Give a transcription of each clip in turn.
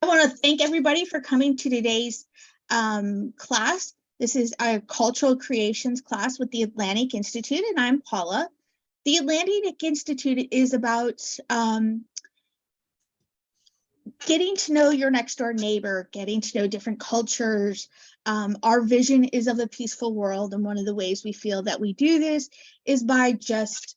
I want to thank everybody for coming to today's class. This is our Cultural Creations class with the Atlantic Institute, and I'm Paula. The Atlantic Institute is about getting to know your next door neighbor, getting to know different cultures. Our vision is of a peaceful world, and one of the ways we feel that we do this is by just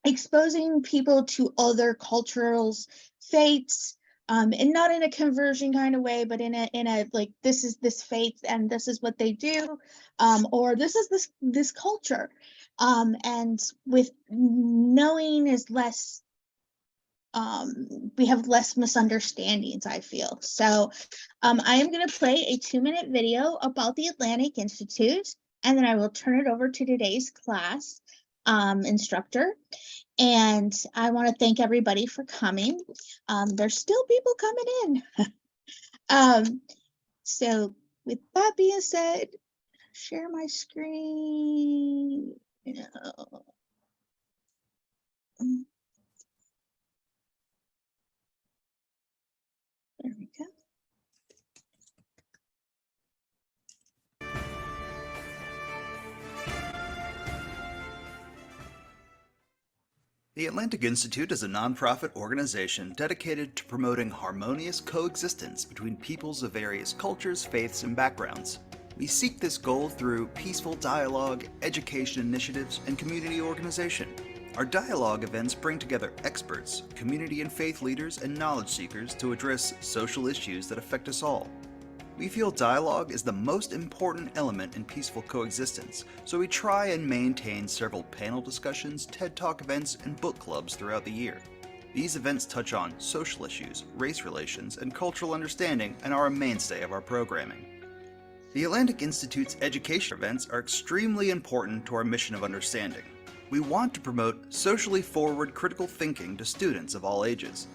exposing people to other cultures, faiths, and not in a conversion kind of way, but in a like, this is this faith and this is what they do, or this is this culture, and with knowing is less. We have less misunderstandings, I feel. So I am going to play a 2-minute video about the Atlantic Institute, and then I will turn it over to today's class instructor. And I want to thank everybody for coming. There's still people coming in. So with that being said, share my screen. There we go. The Atlantic Institute is a nonprofit organization dedicated to promoting harmonious coexistence between peoples of various cultures, faiths, and backgrounds. We seek this goal through peaceful dialogue, education initiatives, and community organization. Our dialogue events bring together experts, community and faith leaders, and knowledge seekers to address social issues that affect us all. We feel dialogue is the most important element in peaceful coexistence, so we try and maintain several panel discussions, TED Talk events, and book clubs throughout the year. These events touch on social issues, race relations, and cultural understanding and are a mainstay of our programming. The Atlantic Institute's education events are extremely important to our mission of understanding. We want to promote socially forward critical thinking to students of all ages.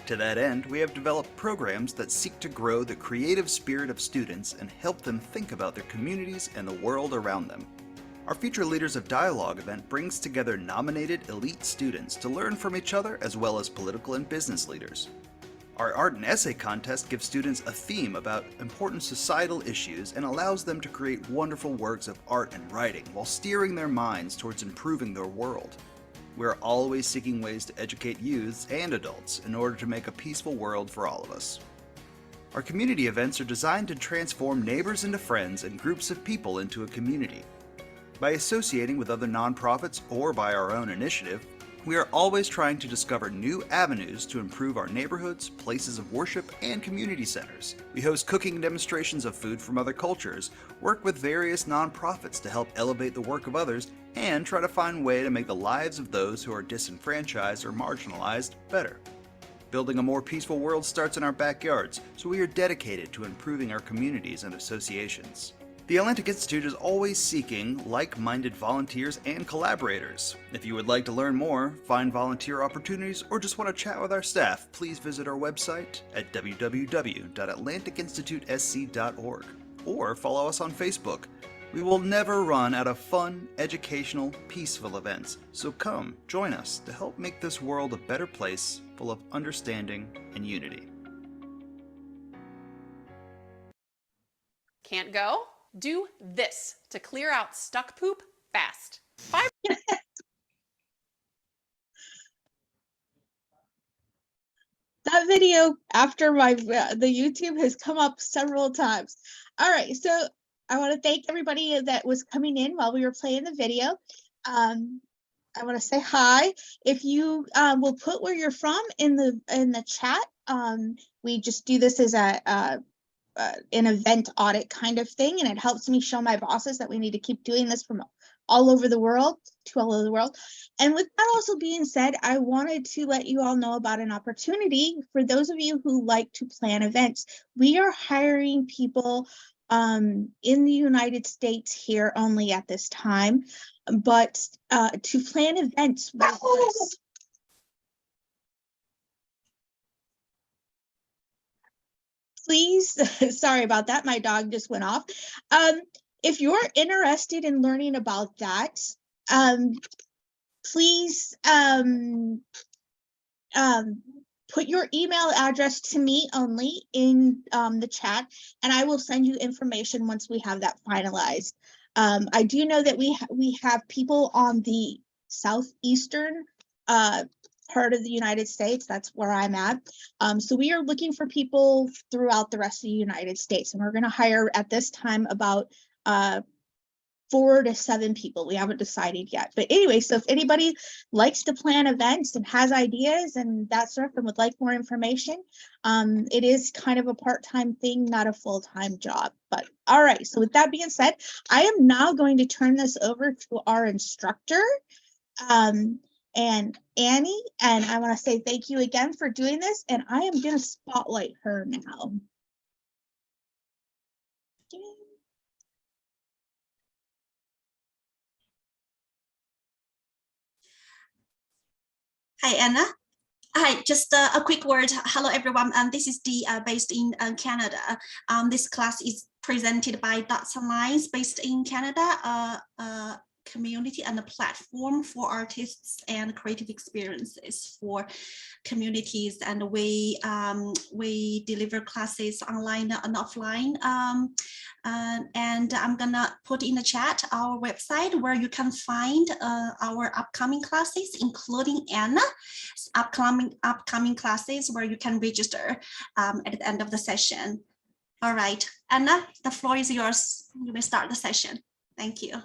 To that end, we have developed programs that seek to grow the creative spirit of students and help them think about their communities and the world around them. Our Future Leaders of Dialogue event brings together nominated elite students to learn from each other as well as political and business leaders. Our art and essay contest gives students a theme about important societal issues and allows them to create wonderful works of art and writing while steering their minds towards improving their world. We are always seeking ways to educate youths and adults in order to make a peaceful world for all of us. Our community events are designed to transform neighbors into friends and groups of people into a community. By associating with other nonprofits or by our own initiative, we are always trying to discover new avenues to improve our neighborhoods, places of worship, and community centers. We host cooking demonstrations of food from other cultures, work with various nonprofits to help elevate the work of others, and try to find a way to make the lives of those who are disenfranchised or marginalized better. Building a more peaceful world starts in our backyards, so we are dedicated to improving our communities and associations. The Atlantic Institute is always seeking like-minded volunteers and collaborators. If you would like to learn more, find volunteer opportunities, or just want to chat with our staff, please visit our website at www.atlanticinstitutesc.org or follow us on Facebook. We will never run out of fun, educational, peaceful events, so come join us to help make this world a better place full of understanding and unity. Can't go? Do this to clear out stuck poop fast. That video after the YouTube has come up several times. All right, so I want to thank everybody that was coming in while we were playing the video. I want to say hi. If you will put where you're from in the chat, we just do this as an event audit kind of thing, and it helps me show my bosses that we need to keep doing this from all over the world to all over the world. And with that also being said, I wanted to let you all know about an opportunity for those of you who like to plan events. We are hiring people in the United States here only at this time, but to plan events with us. Please, sorry about that, my dog just went off. If you're interested in learning about that, please put your email address to me only in the chat, and I will send you information once we have that finalized. I do know that we have people on the southeastern part of the United States. That's where I'm at. So we are looking for people throughout the rest of the United States, and we're going to hire at this time about 4 to 7 people. We haven't decided yet. But anyway, so if anybody likes to plan events and has ideas and that sort and would like more information, it is kind of a part-time thing, not a full-time job. But all right, so with that being said, I am now going to turn this over to our instructor, and Annie, and I want to say thank you again for doing this, and I am going to spotlight her now. Hi, Anna. Hi, just a quick word. Hello, everyone. This is Dee, based in Canada. This class is presented by Dots Alliance, based in Canada, community and a platform for artists and creative experiences for communities, and we deliver classes online and offline. And I'm gonna put in the chat our website where you can find our upcoming classes, including Anna's upcoming classes, where you can register at the end of the session. All right, Anna, the floor is yours. You may start the session. Thank you.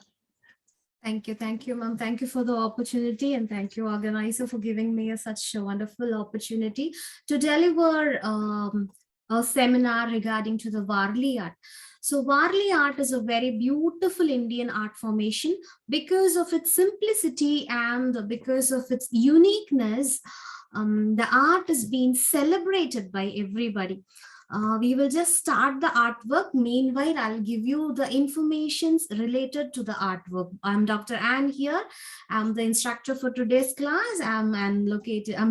Thank you, ma'am. Thank you for the opportunity, and thank you, organizer, for giving me such a wonderful opportunity to deliver a seminar regarding to the Warli art. So Warli art is a very beautiful Indian art formation because of its simplicity and because of its uniqueness. The art is being celebrated by everybody. We will just start the artwork. Meanwhile, I'll give you the informations related to the artwork. I'm Dr. Ann here. I'm the instructor for today's class. I'm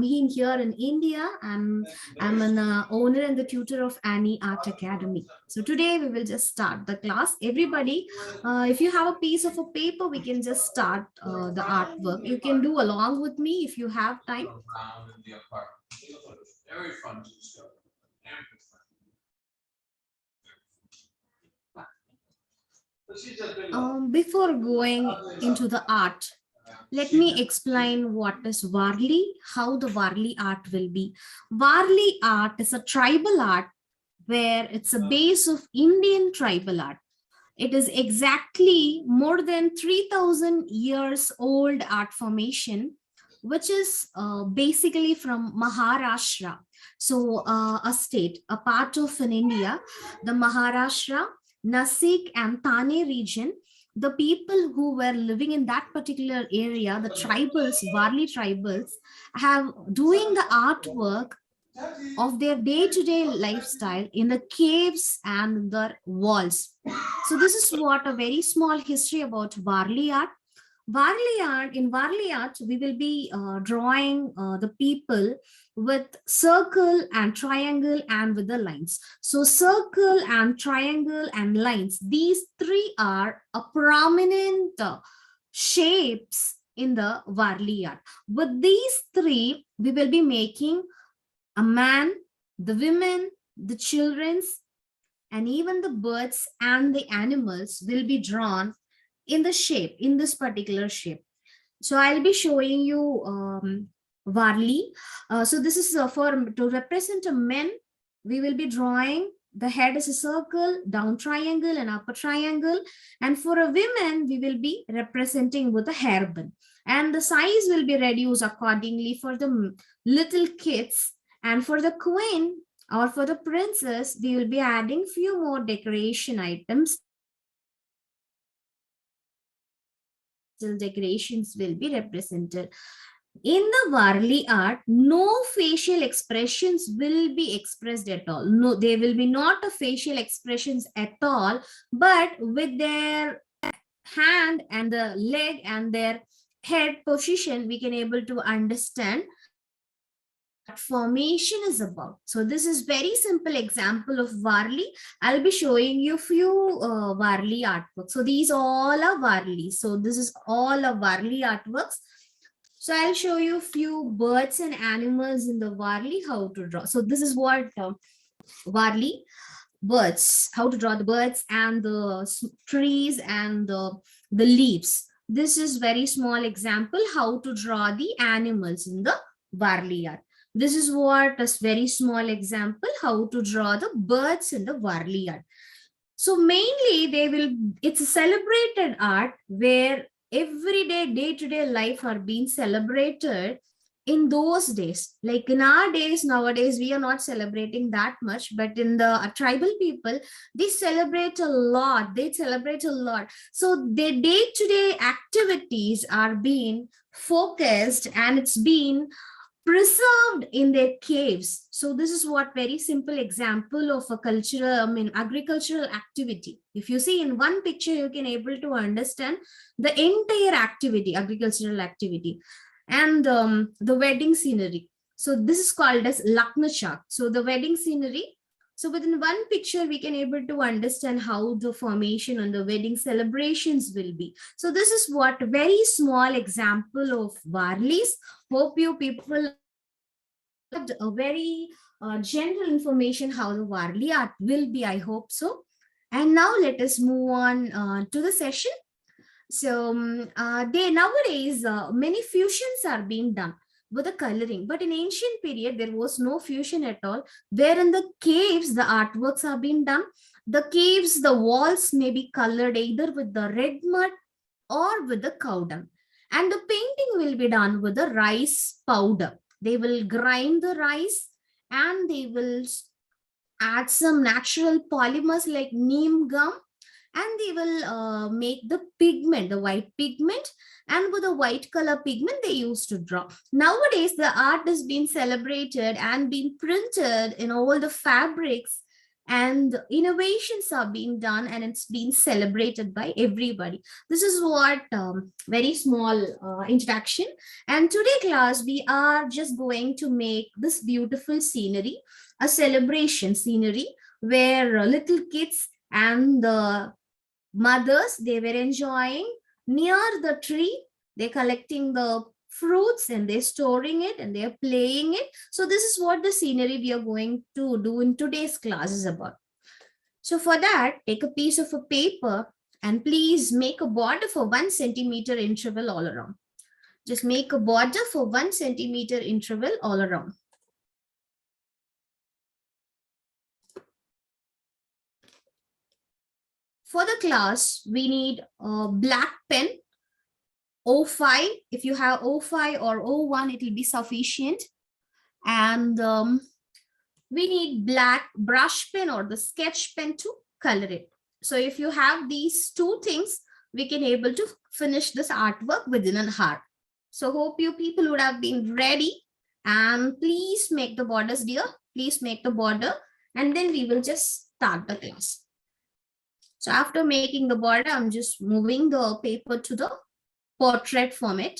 here in India. I'm an owner and the tutor of Annie Art Academy. So today we will just start the class. Everybody, if you have a piece of a paper, we can just start the artwork. You can do along with me if you have time. Very fun to discover. Before going into the art, let me explain what is Warli, how the Warli art will be. Warli art is a tribal art where it's a base of Indian tribal art. It is exactly more than 3,000 years old art formation, which is basically from Maharashtra. So a state, a part of in India, the Maharashtra, Nasik and Thane region. The people who were living in that particular area, the tribals, Warli tribals, have doing the artwork of their day-to-day lifestyle in the caves and the walls. So this is what a very small history about Warli art. In Warli art, we will be drawing the people with circle and triangle and with the lines. So circle and triangle and lines, these three are a prominent shapes in the Warli art. With these three, we will be making a man, the women, the children's, and even the birds and the animals will be drawn in the shape, in this particular shape. So I'll be showing you Warli. So this is to represent a man. We will be drawing the head is a circle, down triangle and upper triangle. And for a woman, we will be representing with a hairband. And the size will be reduced accordingly for the little kids. And for the queen or for the princess, we will be adding few more decoration items. Decorations will be represented. In the Warli art, no facial expressions will be expressed at all. No, there will be not a facial expressions at all, but with their hand and the leg and their head position, we can able to understand what formation is about. So this is very simple example of Warli. I'll be showing you few Warli artworks. So these all are Warli. So this is all of Warli artworks. So I'll show you a few birds and animals in the Warli, how to draw. So this is what Warli, birds, how to draw the birds and the trees and the leaves. This is very small example how to draw the animals in the Warli art. This is what a very small example how to draw the birds in the Warli art. So mainly it's a celebrated art where everyday, day-to-day life are being celebrated in those days. Like in our days, nowadays, we are not celebrating that much, but in the tribal people, they celebrate a lot. They celebrate a lot. So their day-to-day activities are being focused and it's been preserved in their caves. So this is what very simple example of a cultural, agricultural activity. If you see in one picture, you can able to understand the entire activity, agricultural activity, and the wedding scenery. So this is called as Laknachak. So the wedding scenery. So within one picture, we can able to understand how the formation and the wedding celebrations will be. So this is what very small example of Warlis. Hope you people had a very general information how the Warli art will be. I hope so. And now let us move on to the session. So nowadays many fusions are being done with the coloring, but in ancient period there was no fusion at all. Where in the caves the artworks are being done. The caves, the walls may be colored either with the red mud or with the cow dung, and the painting will be done with the rice powder. They will grind the rice and they will add some natural polymers like neem gum, and they will make the pigment, the white pigment, and with the white color pigment they used to draw. Nowadays the art is being celebrated and being printed in all the fabrics, and innovations are being done and it's being celebrated by everybody. This is what very small introduction. And today class we are just going to make this beautiful scenery, a celebration scenery where little kids and the mothers, they were enjoying near the tree. They're collecting the fruits and they're storing it and they're playing it. So this is what the scenery we are going to do in today's class is about. So for that, take a piece of a paper and please make a border for 1 centimeter interval all around. Just make a border for 1 centimeter interval all around. For the class, we need a black pen, O5. If you have O5 or O1, it will be sufficient. And we need black brush pen or the sketch pen to color it. So if you have these two things, we can able to finish this artwork within an hour. So hope you people would have been ready. And please make the borders, dear. Please make the border. And then we will just start the class. So after making the border, I'm just moving the paper to the portrait format.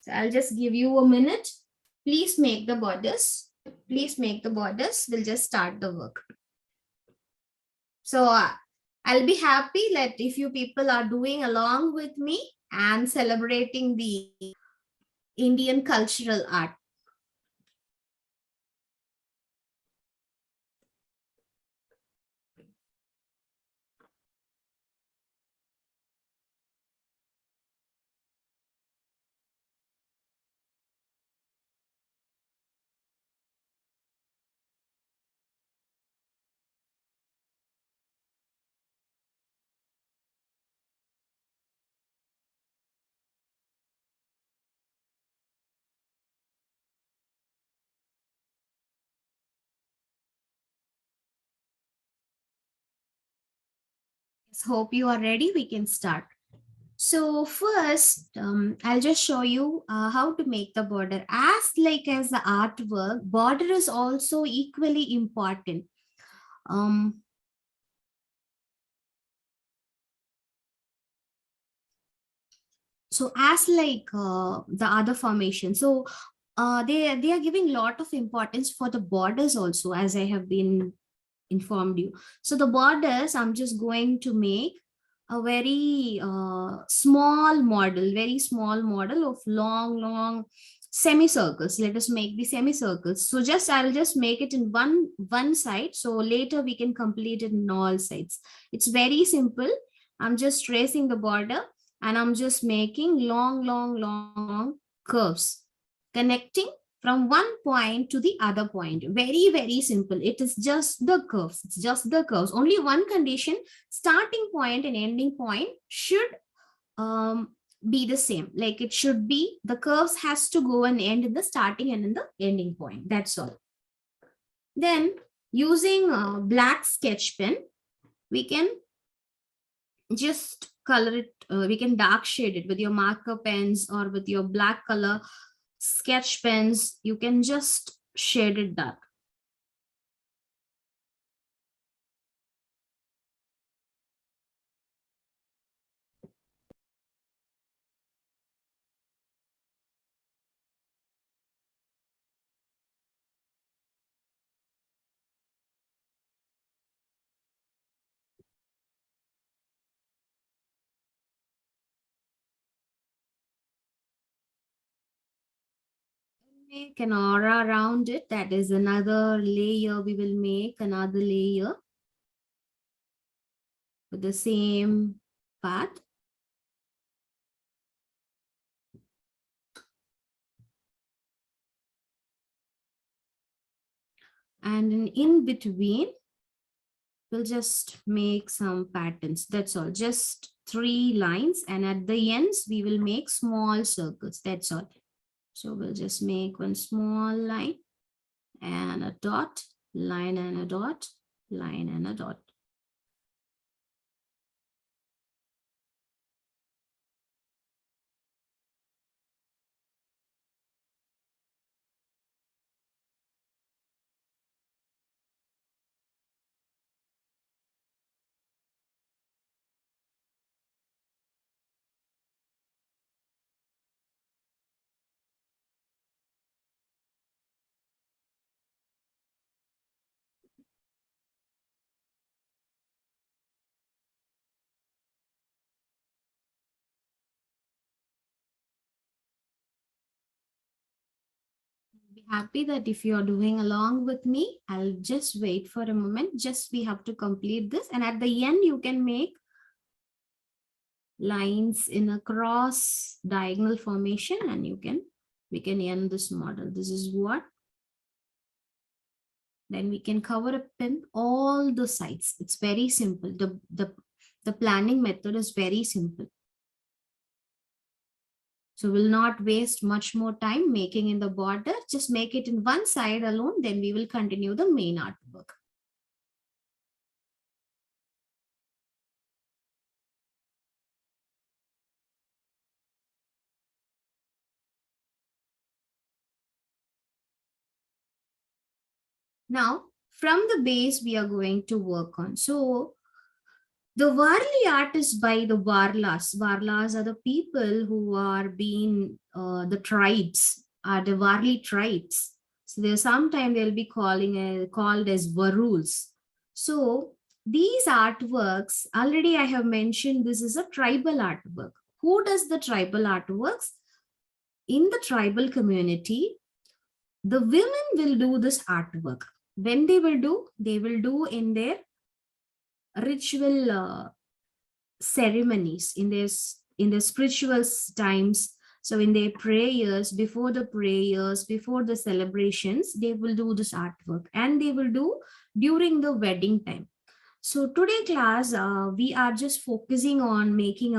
So I'll just give you a minute. Please make the borders. Please make the borders. We'll just start the work. So I'll be happy that if you people are doing along with me and celebrating the Indian cultural art. Hope you are ready. We can start. So first, I'll just show you how to make the border. As the artwork, border is also equally important. So as like the other formation, so they are giving lot of importance for the borders also, as I have been informed you. So the borders I'm just going to make a very small model, of long semicircles. Let us make the semicircles. So I'll just make it in one side. So later we can complete it in all sides. It's very simple. I'm just tracing the border and I'm just making long curves connecting from one point to the other point. Very, very simple. It is just the curves. It's just the curves. Only one condition: starting point and ending point should be the same. Like it should be, the curves has to go and end in the starting and in the ending point. That's all. Then using a black sketch pen, we can just color it. We can dark shade it with your marker pens or with your black color sketch pens. You can just shade it dark. Make an aura around it. That is another layer. We will make another layer with the same path. And in between, we'll just make some patterns. That's all. Just 3 lines. And at the ends, we will make small circles. That's all. So we'll just make one small line and a dot, line and a dot, line and a dot. Be happy that if you're doing along with me, I'll just wait for a moment. Just we have to complete this. And at the end, you can make lines in a cross diagonal formation and we can end this model. This is what. Then we can cover a pin all the sides. It's very simple. The planning method is very simple. So we'll not waste much more time making in the border. Just make it in one side alone. Then we will continue the main artwork. Now, from the base, we are going to work on. So the Warli art is by the Warlas. Warlas are the people who are being the tribes, are the Warli tribes. So there's sometime they'll be called as Varuls. So these artworks, already I have mentioned, this is a tribal artwork. Who does the tribal artworks? In the tribal community, the women will do this artwork. When they will do in their ritual ceremonies, in their spiritual times. So in their prayers, before the celebrations, they will do this artwork, and they will do during the wedding time. So today class, we are just focusing on making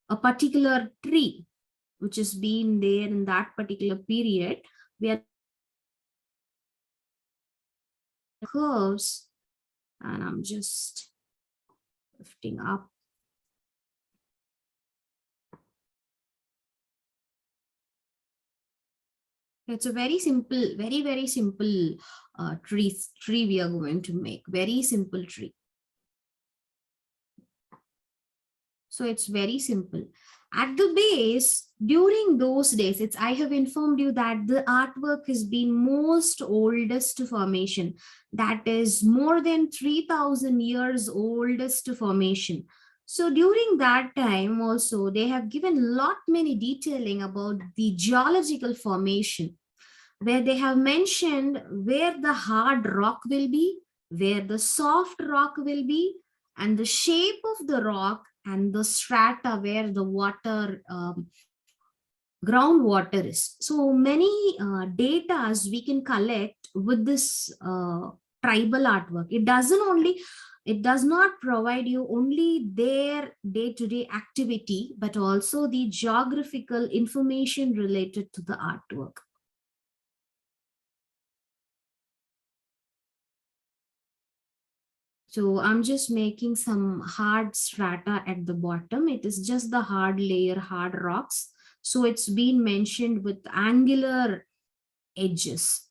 a particular tree, which has been there in that particular period. We are curves, and I'm just lifting up. It's a very simple, very simple tree we are going to make. Very simple tree. So it's very simple. At the base, during those days, I have informed you that the artwork has been most oldest formation, that is more than 3,000 years oldest formation. So during that time also, they have given lot many detailing about the geological formation, where they have mentioned where the hard rock will be, where the soft rock will be, and the shape of the rock and the strata where the water, groundwater is. So many data as we can collect with this tribal artwork. It does not provide you only their day-to-day activity, but also the geographical information related to the artwork. So I'm just making some hard strata at the bottom. It is just the hard layer, hard rocks. So it's been mentioned with angular edges,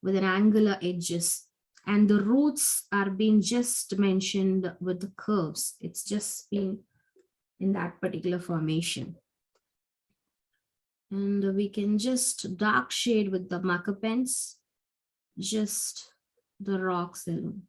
with an angular edges. And the roots are being just mentioned with the curves. It's just been in that particular formation. And we can just dark shade with the marker pens, just the rocks alone.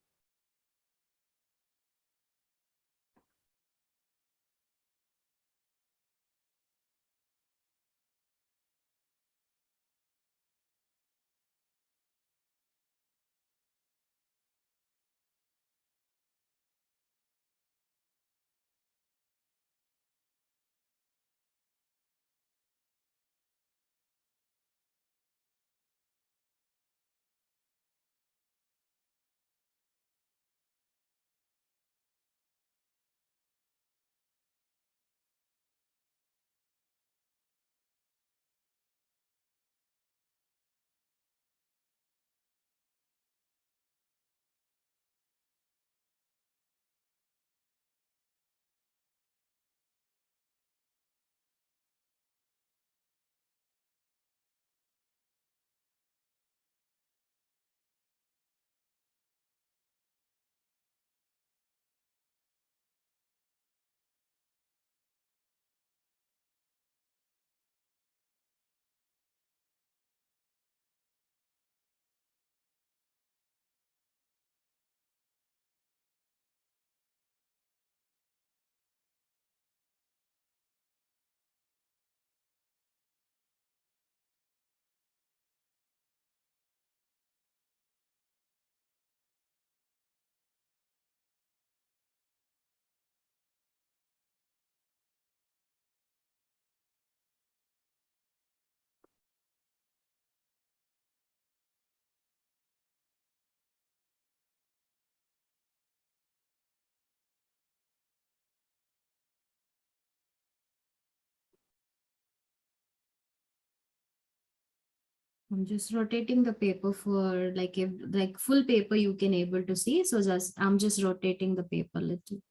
I'm just rotating the paper for like if like full paper you can able to see. So just I'm just rotating the paper little.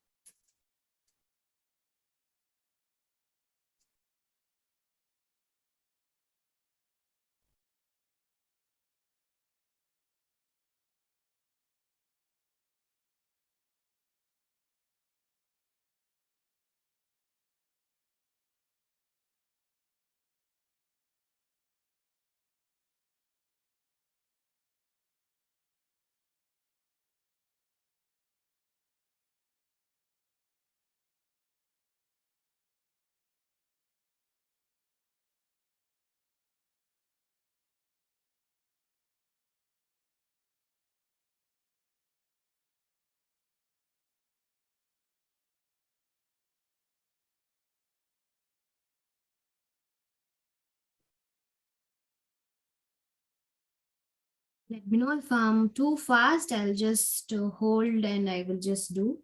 Let me know if I'm too fast. I'll just hold and I will just do.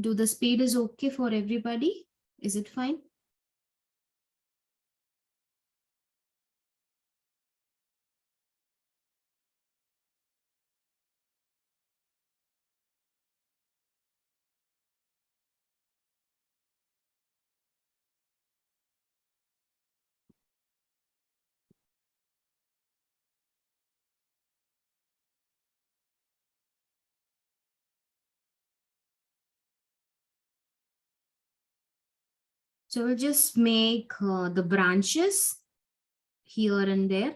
Do the speed is okay for everybody? Is it fine? So we'll just make the branches here and there.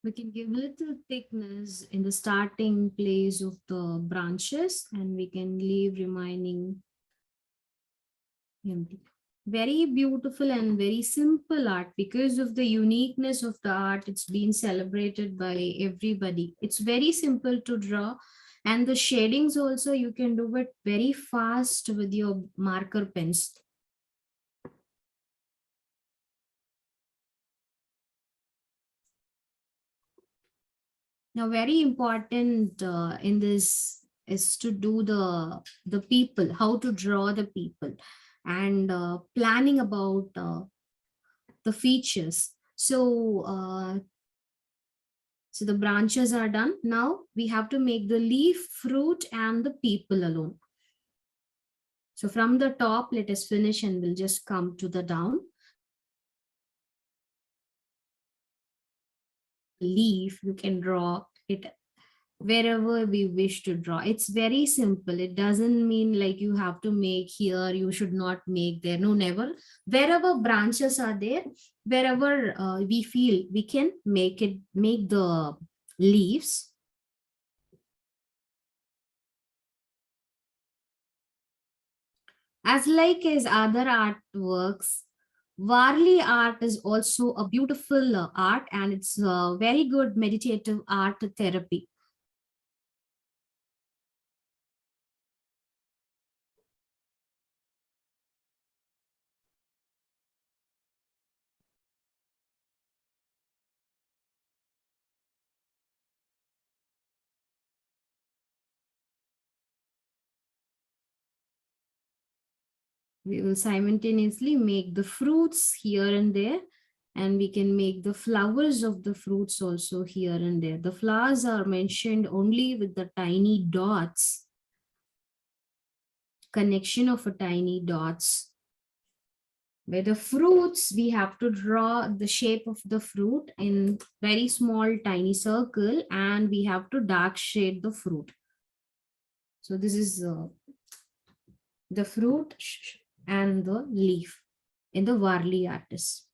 We can give a little thickness in the starting place of the branches, and we can leave remaining empty. Very beautiful and very simple art. Because of the uniqueness of the art, it's been celebrated by everybody. It's very simple to draw, and the shadings also, you can do it very fast with your marker pens. Now, very important in this is to do the people, how to draw the people, and planning about the features. So the branches are done. Now we have to make the leaf, fruit, and the people alone. So from the top, let us finish, and we'll just come to the down. Leaf, you can draw it wherever we wish to draw. It's very simple. It doesn't mean like you have to make here, you should not make there. No, never. Wherever branches are there, wherever we feel we can make the leaves. As like as other artworks, Warli art is also a beautiful art, and it's a very good meditative art therapy. We will simultaneously make the fruits here and there, and we can make the flowers of the fruits also here and there. The flowers are mentioned only with the tiny dots, connection of a tiny dots. Where the fruits, we have to draw the shape of the fruit in very small tiny circle, and we have to dark shade the fruit. So this is the fruit and the leaf in the Warli artist.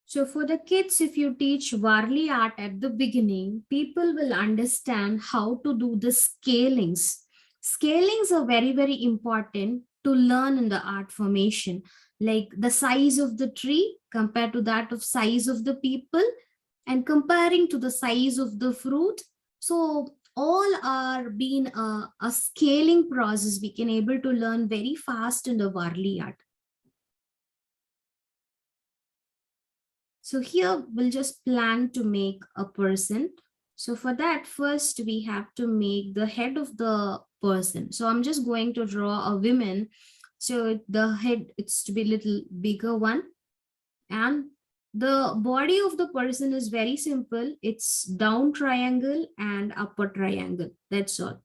So for the kids, if you teach Warli art at the beginning, people will understand how to do the scalings. Scalings are very, very important to learn in the art formation, like the size of the tree compared to that of size of the people, and comparing to the size of the fruit. So all are being a scaling process we can able to learn very fast in the Warli art. So here we'll just plan to make a person. So for that, first we have to make the head of the person. So I'm just going to draw a woman So the head, it's to be little bigger one. And the body of the person is very simple. It's down triangle and upper triangle. That's all.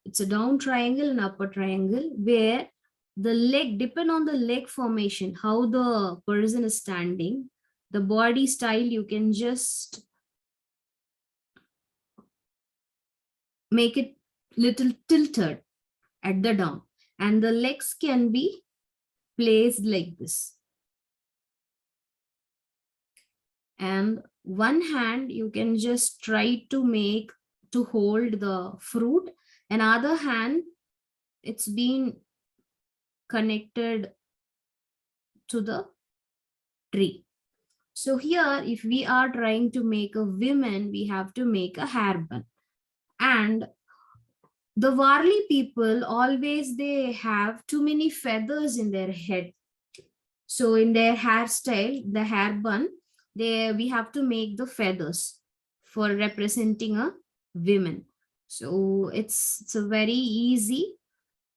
It's a down triangle and upper triangle where the leg, depend on the leg formation, how the person is standing, the body style, you can just make it little tilted at the down, and the legs can be placed like this. And one hand you can just try to make to hold the fruit, another hand it's been connected to the tree. So here, if we are trying to make a woman, we have to make a hairband. And the Warli people always, they have too many feathers in their head. So in their hairstyle, the hairband, we have to make the feathers for representing a woman. So it's a very easy.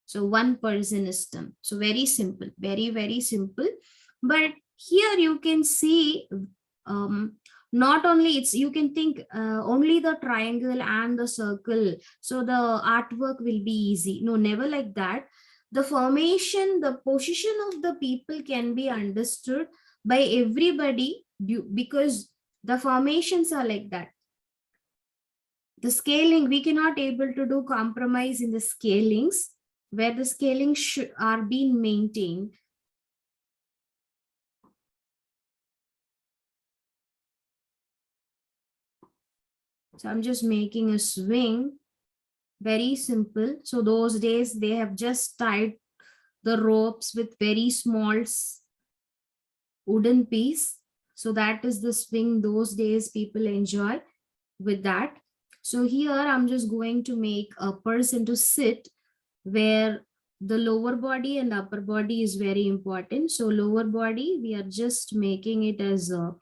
So one person is done. So very simple, very, very simple. But here you can see, not only it's, you can think only the triangle and the circle. So the artwork will be easy. No, never like that. The formation, the position of the people can be understood by everybody because the formations are like that. The scaling, we cannot able to do compromise in the scalings where the scaling are being maintained. So I'm just making a swing, very simple. So those days they have just tied the ropes with very small wooden piece. So that is the swing those days people enjoy with that. So here I'm just going to make a person to sit where the lower body and upper body is very important. So lower body, we are just making it as a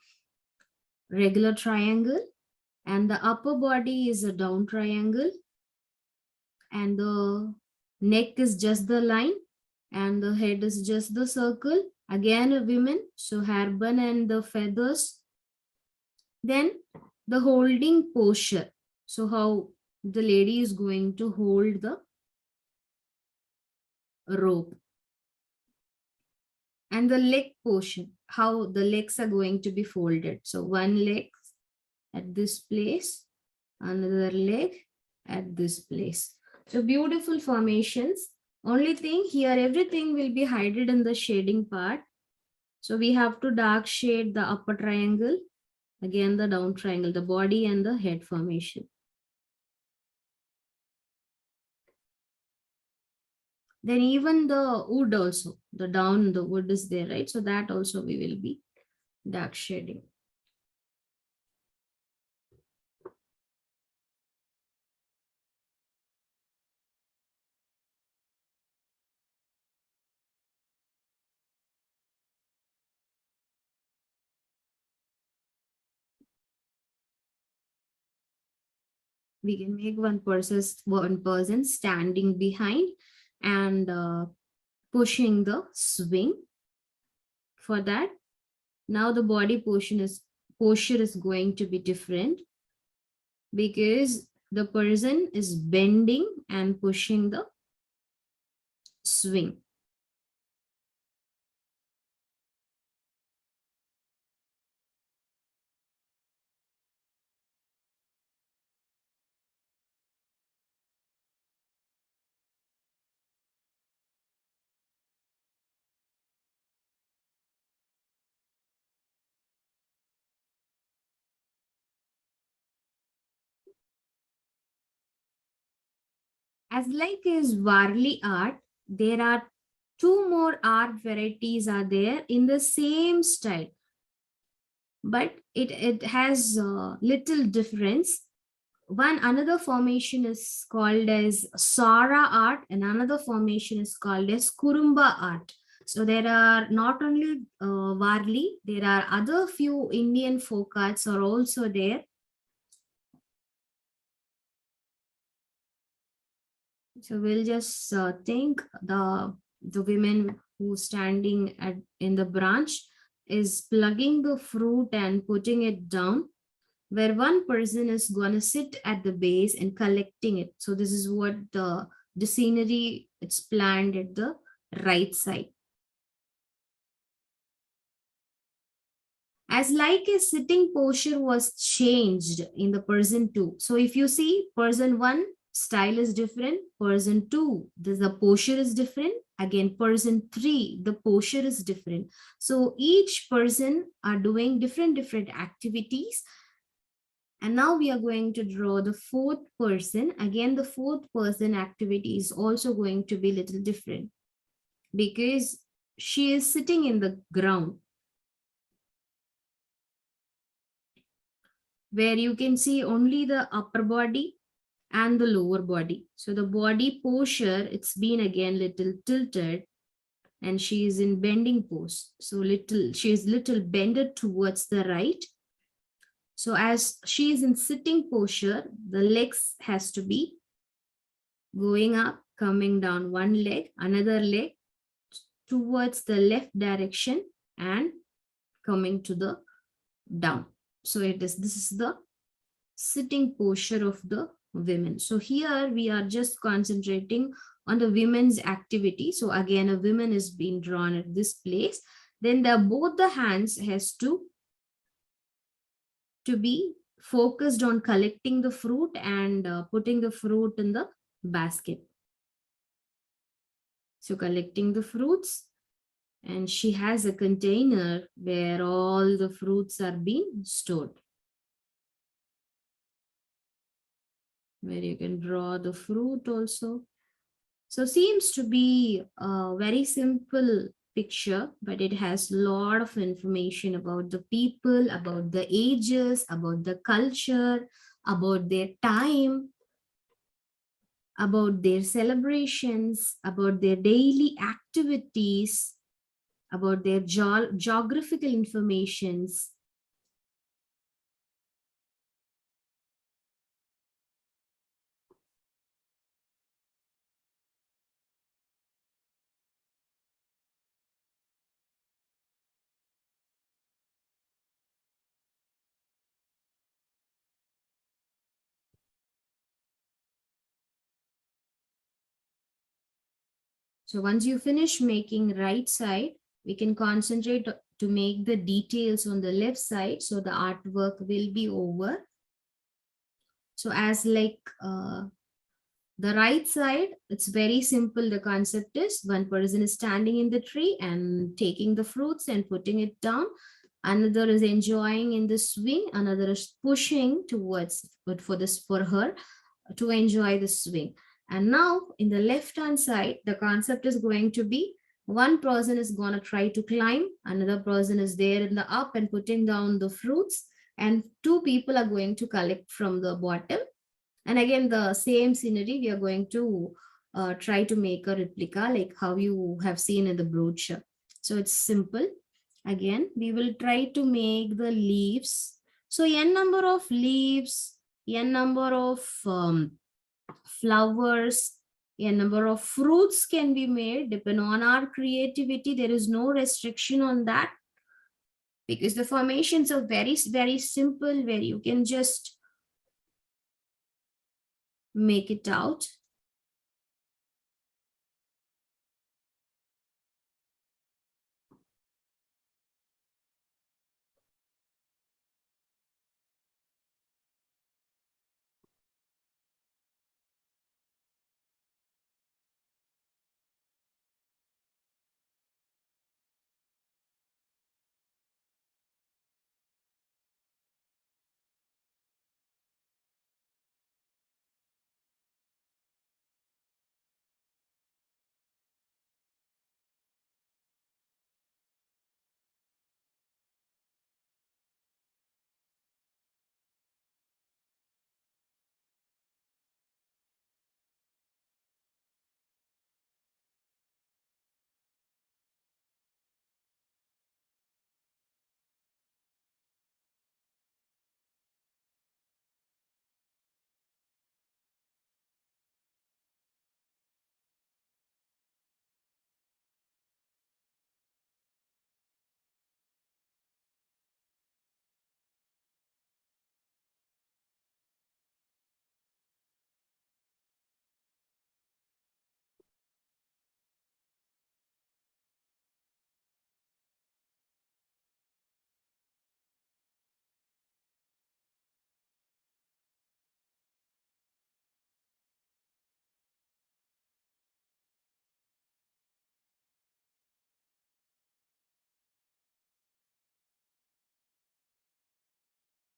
regular triangle, and the upper body is a down triangle, and the neck is just the line, and the head is just the circle. Again, a woman, so hairband and the feathers. Then the holding posture. So how the lady is going to hold the rope. And the leg portion, how the legs are going to be folded. So one leg at this place, another leg at this place. So beautiful formations. Only thing here, everything will be hidden in the shading part. So we have to dark shade the upper triangle, again the down triangle, the body and the head formation. Then even the wood also, the down, the wood is there, right? So that also we will be dark shading. We can make one person standing behind and pushing the swing. For that, now the body posture is going to be different because the person is bending and pushing the swing. As like as Warli art, there are two more art varieties are there in the same style, but it has little difference. One another formation is called as Sara art, and another formation is called as Kurumba art. So there are not only Warli, there are other few Indian folk arts are also there. So we'll just think the the women who standing in the branch is plugging the fruit and putting it down, where one person is going to sit at the base and collecting it. So this is what the scenery it's planned at the right side. As like a sitting posture was changed in the person 2. So if you see person 1, style is different. Person 2, the posture is different. Again, person 3, the posture is different. So each person are doing different activities. And now we are going to draw the 4th person. Again, the 4th person activity is also going to be a little different because she is sitting in the ground, where you can see only the upper body and the lower body. So the body posture, it's been again little tilted, and she is in bending pose. So she is little bended towards the right. So as she is in sitting posture, the legs has to be going up, coming down, one leg, another leg towards the left direction and coming to the down. So this is the sitting posture of the women. So here we are just concentrating on the women's activity. So again, a woman is being drawn at this place. Then both the hands has to be focused on collecting the fruit and putting the fruit in the basket. So collecting the fruits, and she has a container where all the fruits are being stored, where you can draw the fruit also. So seems to be a very simple picture, but it has a lot of information about the people, about the ages, about the culture, about their time, about their celebrations, about their daily activities, about their geographical informations. So once you finish making right side, we can concentrate to make the details on the left side. So the artwork will be over. So as like the right side, it's very simple. The concept is one person is standing in the tree and taking the fruits and putting it down. Another is enjoying in the swing. Another is pushing towards, but for her to enjoy the swing. And now in the left hand side, the concept is going to be one person is going to try to climb. Another person is there in the up and putting down the fruits. And 2 people are going to collect from the bottom. And again, the same scenery, we are going to try to make a replica like how you have seen in the brochure. So it's simple. Again, we will try to make the leaves. So n number of leaves, n number of flowers, n number of fruits can be made depending on our creativity. There is no restriction on that because the formations are very, very simple, where you can just make it out.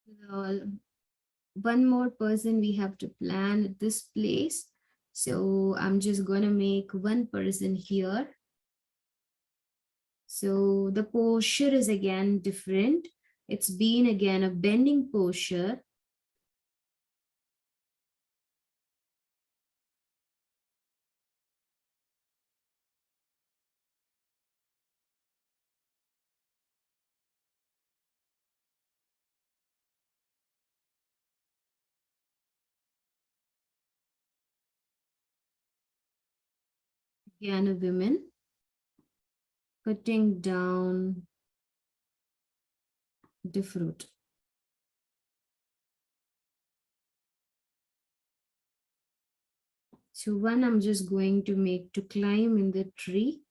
Uh, one more person we have to plan at this place. So I'm just gonna make one person here. So the posture is again different. It's been again a bending posture. Again, a woman cutting down the fruit. So one I'm just going to make to climb in the tree.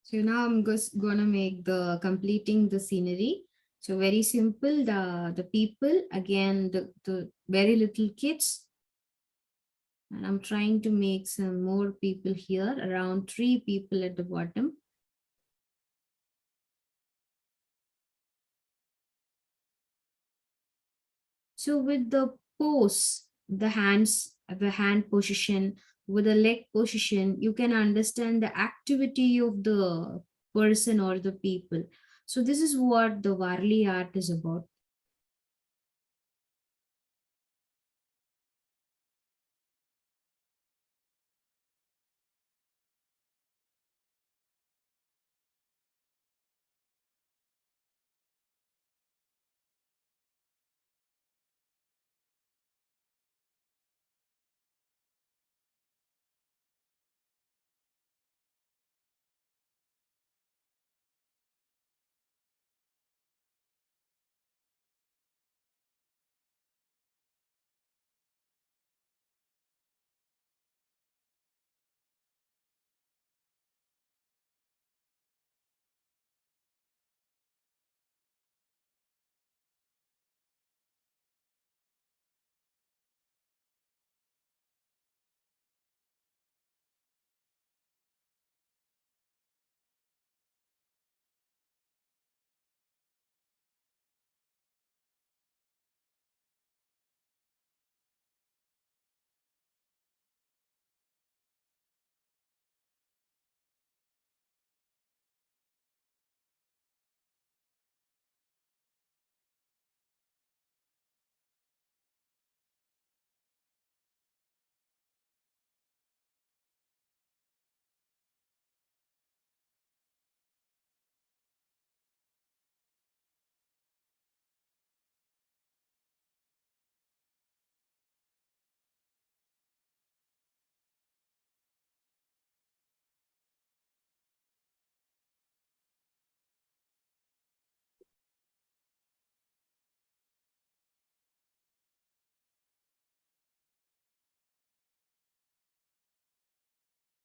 So now I'm just gonna make the completing the scenery. So very simple, the people, again, the very little kids. And I'm trying to make some more people here, around 3 people at the bottom. So with the pose, the hand position, with the leg position, you can understand the activity of the person or the people. So this is what the Warli art is about.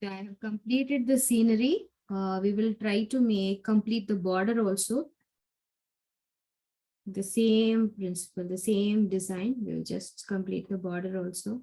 I have completed the scenery. We will try to complete the border also. The same principle, the same design. We'll just complete the border also.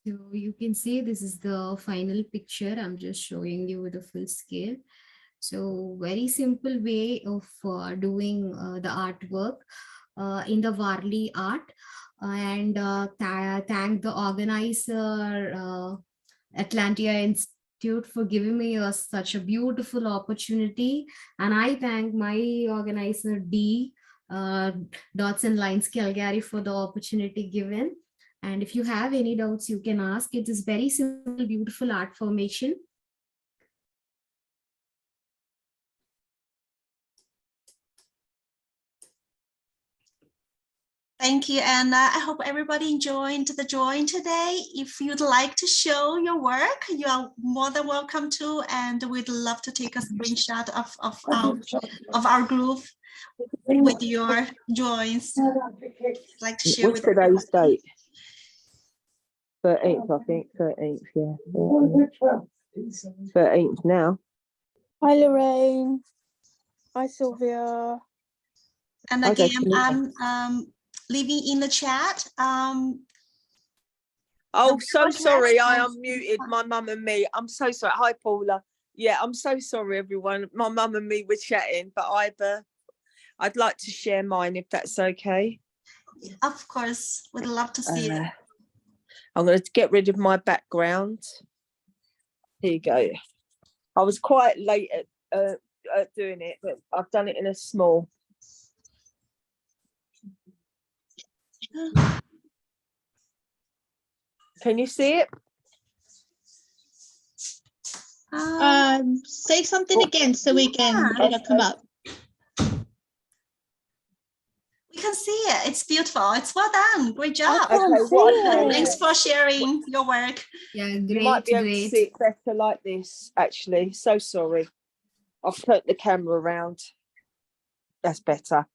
So you can see this is the final picture. I'm just showing you with a full scale. So very simple way of doing the artwork in the Warli art. And thank the organizer, Atlantia Institute, for giving me such a beautiful opportunity. And I thank my organizer, Dots and Lines Calgary, for the opportunity given. And if you have any doubts, you can ask. It is very simple, beautiful art formation. Thank you, and I hope everybody enjoyed the join today. If you'd like to show your work, you are more than welcome to, and we'd love to take a screenshot of our group with your joins. Like to share What's with today's everybody. date? 13th, I think. 13th, yeah. 13th now. Hi, Lorraine. Hi, Sylvia. And Okay, again, I'm leaving in the chat. Oh, the so podcast sorry. I and- unmuted my mum and me. I'm so sorry. Hi, Paula. Yeah, I'm so sorry, everyone. My mum and me were chatting, but I'd like to share mine if that's okay. Of course, we'd love to see it. I'm going to get rid of my background. Here you go. I was quite late at doing it, but I've done it in a small. Can you see it? Say something again so we can, it'll come up. We can see it. It's beautiful. It's well done. Great job. Okay, what I'm saying Thanks is for sharing your work. Yeah, you might be able to see it better like this, actually. So sorry. I've turned the camera around. That's better.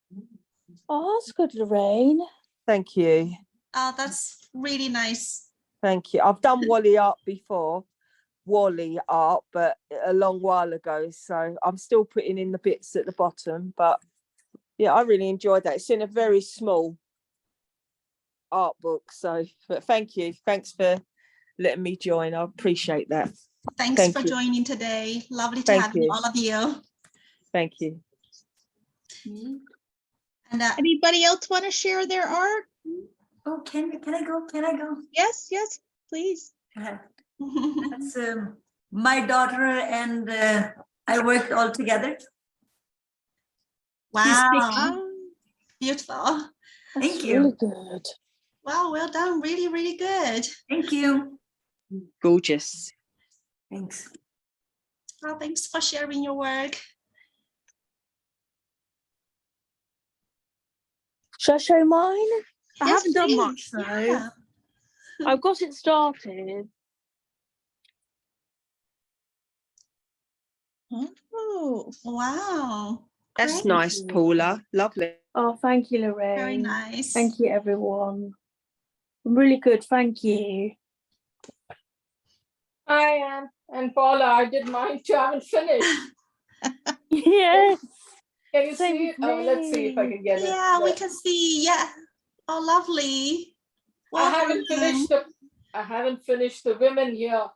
Oh, that's good, Lorraine. Thank you. Oh, that's really nice. Thank you. I've done Wally art before, Wally art, but a long while ago. So I'm still putting in the bits at the bottom. But yeah, I really enjoyed that. It's in a very small art book. So, but thank you. Thanks for letting me join. I appreciate that. Thanks Thank for you. joining today. Lovely to Thank have you. all of you. Thank you. And Anybody else want to share their art? Oh, can I go? Can I go? Yes, yes, please. That's my daughter and I worked all together. wow, beautiful. Thank That's you. really good. Wow, well done. Really, really good. Thank you. Gorgeous. Thanks. Well, thanks for sharing your work. Shall I show mine? I Yes, haven't done please. much though. Yeah. I've got it started. Oh, Wow. That's Great. nice, Paula. Lovely. Oh, thank you, Lorraine. Very nice. Thank you, everyone. Really good. Thank you. I am. And Paula, I did mine too. I haven't finished. Yes. Can you Same see with it? Oh, let's see if I me. can get it. Yeah, we But can see. Yeah. Oh, lovely. I Well haven't done. finished the women here.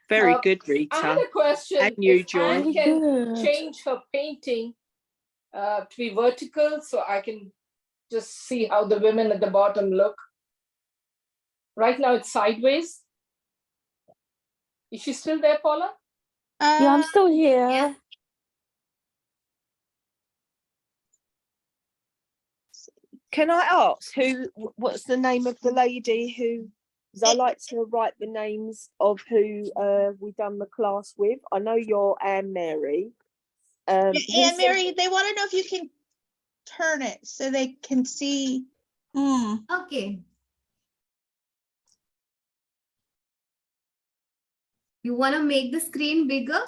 Very Uh, good, I had Rita. a question. And you, If Joy. I Really can good. change her painting to be vertical so I can just see how the women at the bottom look. Right now it's sideways. Is she still there, Paula? Yeah, I'm still here. Can I ask what's the name of the lady who, because I like to write the names of who we done the class with. I know you're Anne Mary. Anne who's the- Mary, they want to know if you can turn it so they can see. Okay. You want to make the screen bigger?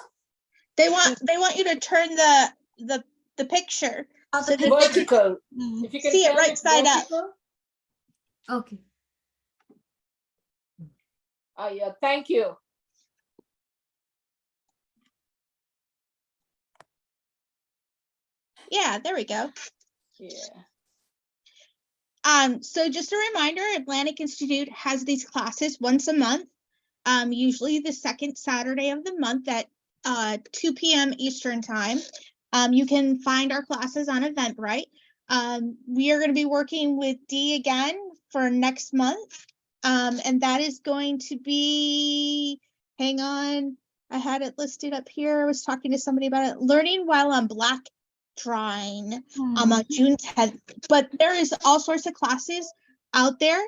They want you to turn the picture. Oh, So the they picture. Vertical. Mm. If you can See it turn right side up. vertical. Okay. Yeah, thank you. Yeah, there we go. Yeah. So just a reminder, Atlantic Institute has these classes once a month, usually the second Saturday of the month at 2 p.m. Eastern time. You can find our classes on Eventbrite. We are going to be working with Dee again for next month. And that is going to be, hang on, I had it listed up here. I was talking to somebody about it, Learning While on Black Drawing on June 10th. But there is all sorts of classes out there.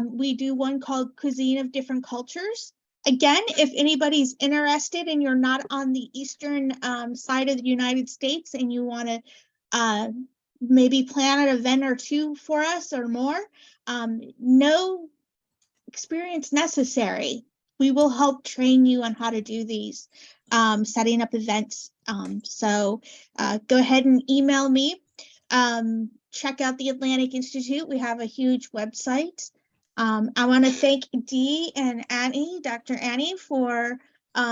We do one called Cuisine of Different Cultures. Again, if anybody's interested and you're not on the eastern side of the United States and you want to maybe plan an event or two for us or more, no experience necessary. We will help train you on how to do these, setting up events. So go ahead and email me. Check out the Atlantic Institute. We have a huge website. I want to thank Dee and Annie, Dr. Annie, for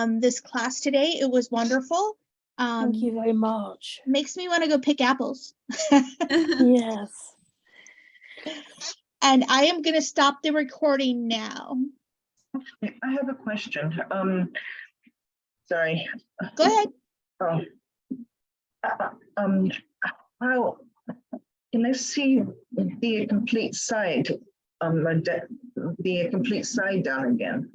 this class today. It was wonderful. Thank you very much. Makes me want to go pick apples. Yes. And I am going to stop the recording now. I have a question. Sorry. Go ahead. Oh. How can I see the complete side? The complete side down again.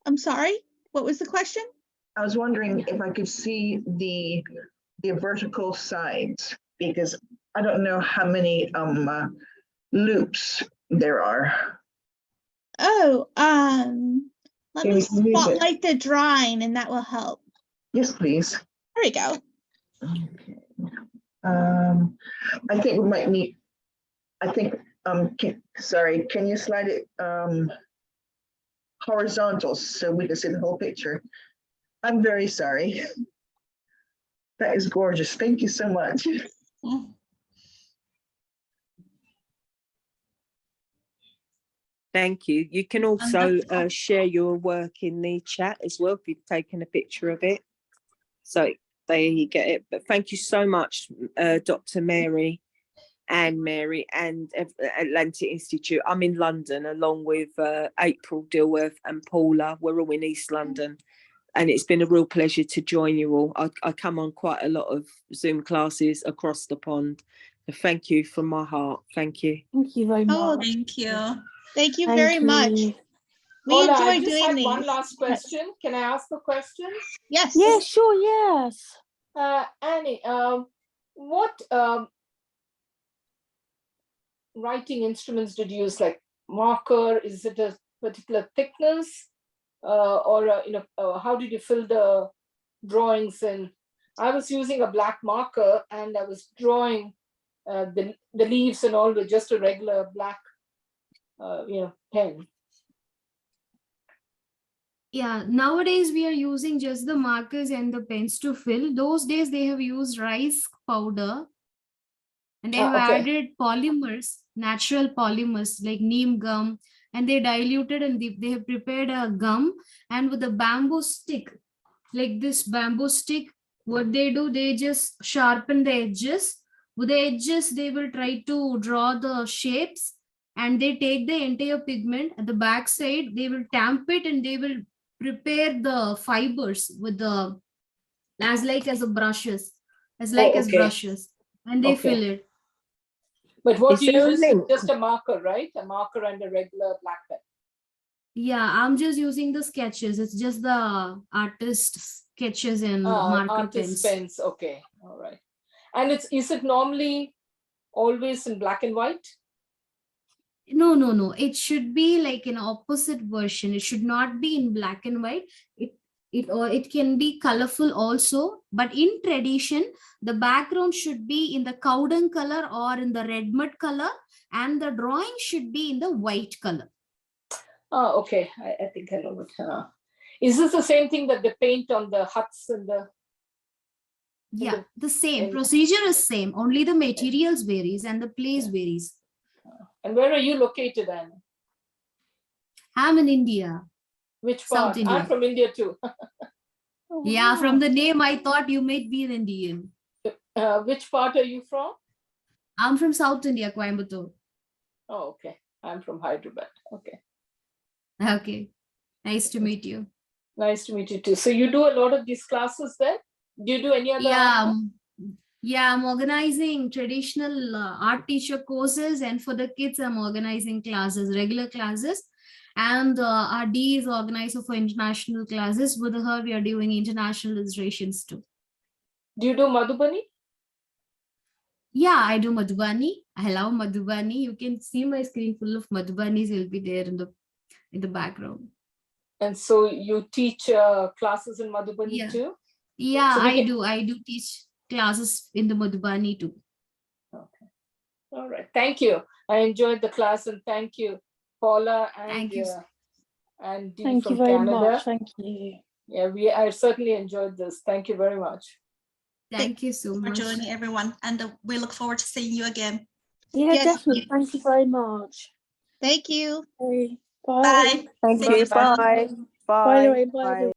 I'm sorry. What was the question? I was wondering if I could see the vertical sides, because I don't know how many loops there are. Oh, let Can me we move it? spotlight the drawing and that will help. Yes, please. There we go. Okay. I think we might need, I think, sorry, can you slide it horizontal so we can see the whole picture? I'm very sorry. That is gorgeous. Thank you so much. Thank you. You can also share your work in the chat as well if you've taken a picture of it. So there you get it. But thank you so much, Dr. Mary and Atlantic Institute. I'm in London along with April Dilworth and Paula. We're all in East London. And it's been a real pleasure to join you all. I come on quite a lot of Zoom classes across the pond. So thank you from my heart. Thank you. Thank you very much. Thank you. Thank you Thank very much. you. We Paula, I enjoy just doing had these. one last question. Can I ask a question? Yes. Yeah, sure, yes. Annie, what writing instruments did you use? Like marker? Is it a particular thickness, or how did you fill the drawings in? I was using a black marker and I was drawing the leaves and all with just a regular black, pen. Yeah, nowadays we are using just the markers and the pens to fill. Those days they have used rice powder and they have added polymers, natural polymers like neem gum, and they diluted and they have prepared a gum, and with a bamboo stick, like this bamboo stick, what they do, they just sharpen the edges. With the edges, they will try to draw the shapes, and they take the entire pigment at the back side, they will tamp it and they will prepare the fibers with the as brushes, as brushes, and they fill it. But what Is you there a use is link? just a marker, right? A marker and a regular black pen. Yeah, I'm just using the sketches. It's just the artist sketches and marker Artist pens. pens. Okay, all right. And is it normally always in black and white? No. It should be like an opposite version. It should not be in black and white. It can be colorful also, but in tradition, the background should be in the cow dung color or in the red mud color, and the drawing should be in the white color. Oh, okay. I think I know what. Is this the same thing that they paint on the huts and the? Yeah, the same procedure is same. Only the materials varies and the place varies. And where are you located, Anne? I'm in India. Which South part? India. I'm from India too. Yeah, from the name, I thought you might be an Indian. Which part are you from? I'm from South India, Coimbatore. Oh, okay. I'm from Hyderabad. Okay. Okay. Nice to meet you. Nice to meet you too. So you do a lot of these classes there? Do you do any other? Yeah. Yeah, I'm organizing traditional art teacher courses, and for the kids, I'm organizing classes, regular classes. And our D is organizer for international classes. With her, we are doing international illustrations too. Do you do Madhubani? Yeah, I do Madhubani. I love Madhubani. You can see my screen full of Madhubanis will be there in the background. And so you teach classes in Madhubani Yeah. too? Yeah, So we I can- do. I do teach classes in the Madhubani too. Okay. All right. Thank you. I enjoyed the class, and thank you, Paula and Thank you. and Dee Thank from you very Canada. much. Thank you. Yeah, I certainly enjoyed this. Thank you very much. Thank you so for much. joining, everyone, and we look forward to seeing you again. Yeah, Yes. definitely. Thank you very much. Thank you. Okay. Bye. Bye. Thank See you. soon. Bye. Bye, Bye. Lorraine. Bye, everyone.